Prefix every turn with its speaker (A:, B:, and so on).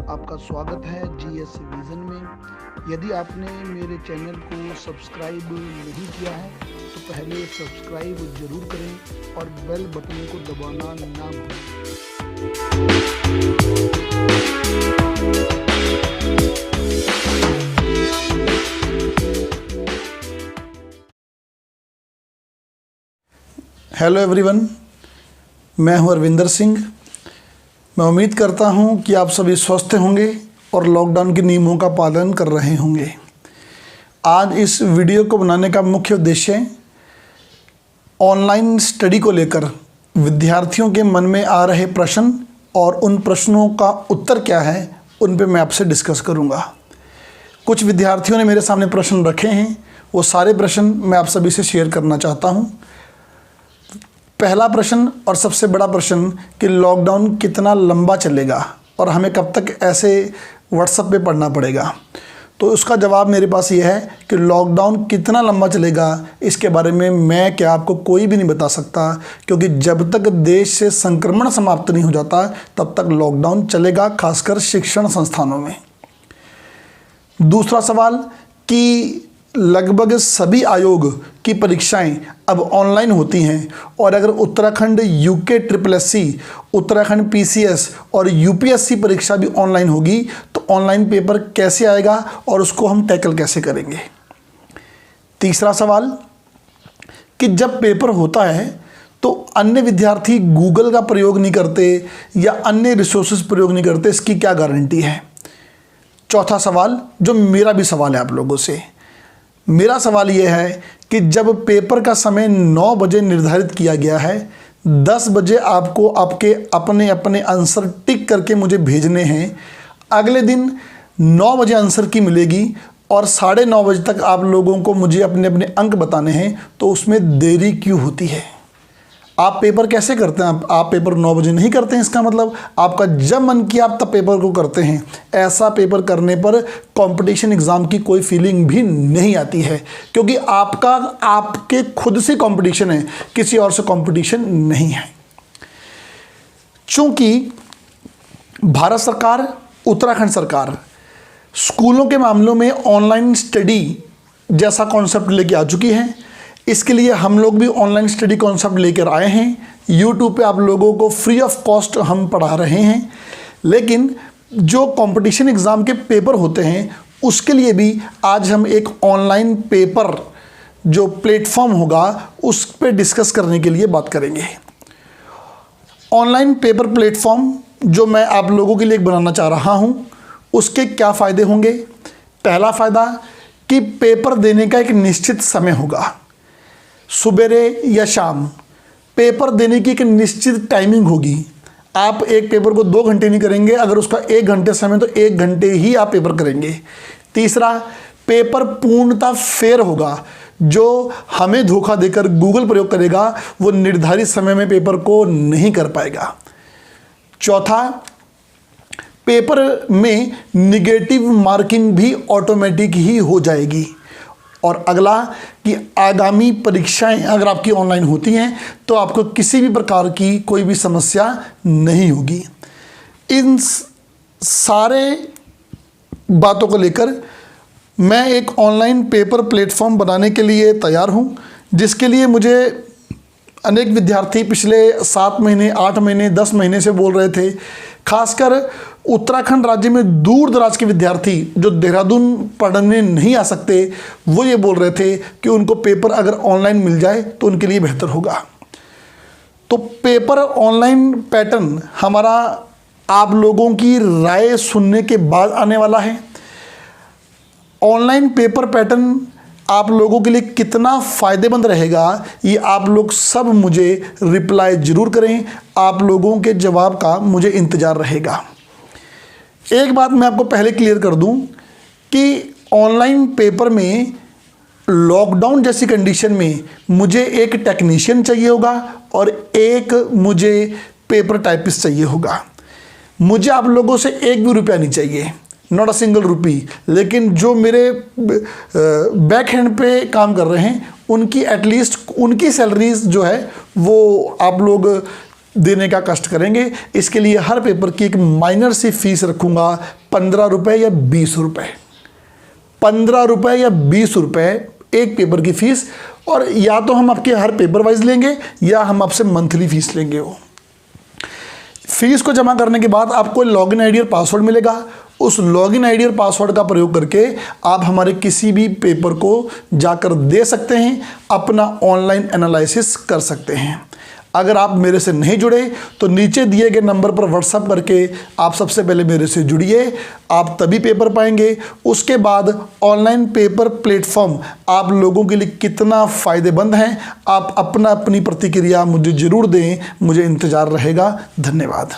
A: आपका स्वागत है जीएस विजन में। यदि आपने मेरे चैनल को सब्सक्राइब नहीं किया है तो पहले सब्सक्राइब जरूर करें और बेल बटन को दबाना ना भूलें।
B: हेलो एवरीवन, मैं हूं अरविंदर सिंह। मैं उम्मीद करता हूं कि आप सभी स्वस्थ होंगे और लॉकडाउन के नियमों का पालन कर रहे होंगे। आज इस वीडियो को बनाने का मुख्य उद्देश्य ऑनलाइन स्टडी को लेकर विद्यार्थियों के मन में आ रहे प्रश्न और उन प्रश्नों का उत्तर क्या है, उन पे मैं आपसे डिस्कस करूंगा। कुछ विद्यार्थियों ने मेरे सामने प्रश्न रखे हैं, वो सारे प्रश्न मैं आप सभी से शेयर करना चाहता हूं। पहला प्रश्न और सबसे बड़ा प्रश्न कि लॉकडाउन कितना लंबा चलेगा और हमें कब तक ऐसे व्हाट्सएप पे पढ़ना पड़ेगा। तो उसका जवाब मेरे पास ये है कि लॉकडाउन कितना लंबा चलेगा इसके बारे में मैं क्या आपको कोई भी नहीं बता सकता, क्योंकि जब तक देश से संक्रमण समाप्त नहीं हो जाता तब तक लॉकडाउन चलेगा, खासकर शिक्षण संस्थानों में। दूसरा सवाल कि लगभग सभी आयोग की परीक्षाएं अब ऑनलाइन होती हैं और अगर Uttarakhand UK SSSC, Uttarakhand PCS और UPSC परीक्षा भी ऑनलाइन होगी तो ऑनलाइन पेपर कैसे आएगा और उसको हम टैकल कैसे करेंगे। तीसरा सवाल कि जब पेपर होता है तो अन्य विद्यार्थी गूगल का प्रयोग नहीं करते या अन्य रिसोर्सेज प्रयोग नहीं करते, इसकी क्या गारंटी है। चौथा सवाल जो मेरा भी सवाल है आप लोगों से, मेरा सवाल यह है कि जब पेपर का समय 9 बजे निर्धारित किया गया है, 10 बजे आपको आपके अपने अपने आंसर टिक करके मुझे भेजने हैं। अगले दिन 9 बजे आंसर की मिलेगी और 9:30 बजे तक आप लोगों को मुझे अपने अपने अंक बताने हैं, तो उसमें देरी क्यों होती है। आप पेपर कैसे करते हैं? आप पेपर 9 बजे नहीं करते हैं, इसका मतलब आपका जब मन किया आप तब पेपर को करते हैं। ऐसा पेपर करने पर कंपटीशन एग्ज़ाम की कोई फीलिंग भी नहीं आती है, क्योंकि आपका आपके खुद से कंपटीशन है, किसी और से कंपटीशन नहीं है। चूंकि भारत सरकार, उत्तराखंड सरकार स्कूलों के मामलों में ऑनलाइन स्टडी जैसा कॉन्सेप्ट लेके आ चुकी है, इसके लिए हम लोग भी ऑनलाइन स्टडी कॉन्सेप्ट लेकर आए हैं। यूट्यूब पे आप लोगों को फ्री ऑफ कॉस्ट हम पढ़ा रहे हैं। लेकिन जो कंपटीशन एग्ज़ाम के पेपर होते हैं उसके लिए भी आज हम एक ऑनलाइन पेपर जो प्लेटफॉर्म होगा उस पर डिस्कस करने के लिए बात करेंगे। ऑनलाइन पेपर प्लेटफॉर्म जो मैं आप लोगों के लिए बनाना चाह रहा हूँ, उसके क्या फ़ायदे होंगे। पहला फ़ायदा कि पेपर देने का एक निश्चित समय होगा, सुबेरे या शाम पेपर देने की एक निश्चित टाइमिंग होगी। आप एक पेपर को 2 घंटे नहीं करेंगे, अगर उसका 1 घंटे समय तो 1 घंटे ही आप पेपर करेंगे। तीसरा, पेपर पूर्णतः फेयर होगा। जो हमें धोखा देकर गूगल प्रयोग करेगा वो निर्धारित समय में पेपर को नहीं कर पाएगा। चौथा, पेपर में निगेटिव मार्किंग भी ऑटोमेटिक ही हो जाएगी। और अगला कि आगामी परीक्षाएं अगर आपकी ऑनलाइन होती हैं तो आपको किसी भी प्रकार की कोई भी समस्या नहीं होगी। इन सारे बातों को लेकर मैं एक ऑनलाइन पेपर प्लेटफॉर्म बनाने के लिए तैयार हूं, जिसके लिए मुझे अनेक विद्यार्थी पिछले 7 महीने, 8 महीने, 10 महीने से बोल रहे थे। खासकर उत्तराखंड राज्य में दूर दराज के विद्यार्थी जो देहरादून पढ़ने नहीं आ सकते, वो ये बोल रहे थे कि उनको पेपर अगर ऑनलाइन मिल जाए तो उनके लिए बेहतर होगा। तो पेपर ऑनलाइन पैटर्न हमारा आप लोगों की राय सुनने के बाद आने वाला है। ऑनलाइन पेपर पैटर्न आप लोगों के लिए कितना फ़ायदेमंद रहेगा ये आप लोग सब मुझे रिप्लाई ज़रूर करें। आप लोगों के जवाब का मुझे इंतज़ार रहेगा। एक बात मैं आपको पहले क्लियर कर दूं कि ऑनलाइन पेपर में लॉकडाउन जैसी कंडीशन में मुझे एक टेक्नीशियन चाहिए होगा और एक मुझे पेपर टाइपिस्ट चाहिए होगा। मुझे आप लोगों से 1 भी रुपया नहीं चाहिए, नॉट अ सिंगल रुपी। लेकिन जो मेरे बैक हैंड पे काम कर रहे हैं उनकी एटलीस्ट उनकी सैलरीज जो है वो आप लोग देने का कष्ट करेंगे। इसके लिए हर पेपर की एक माइनर सी फीस रखूँगा, 15 रुपये या 20 रुपये, 15 रुपये या 20 रुपये एक पेपर की फ़ीस। और या तो हम आपके हर पेपर वाइज लेंगे या हम आपसे मंथली फ़ीस लेंगे। वो फीस को जमा करने के बाद आपको लॉगिन आईडी और पासवर्ड मिलेगा। उस लॉगिन आईडी और पासवर्ड का प्रयोग करके आप हमारे किसी भी पेपर को जाकर दे सकते हैं, अपना ऑनलाइन एनालिसिस कर सकते हैं। अगर आप मेरे से नहीं जुड़े तो नीचे दिए गए नंबर पर व्हाट्सएप करके आप सबसे पहले मेरे से जुड़िए, आप तभी पेपर पाएंगे। उसके बाद ऑनलाइन पेपर प्लेटफॉर्म आप लोगों के लिए कितना फ़ायदेमंद है, आप अपनी प्रतिक्रिया मुझे ज़रूर दें, मुझे इंतज़ार रहेगा। धन्यवाद।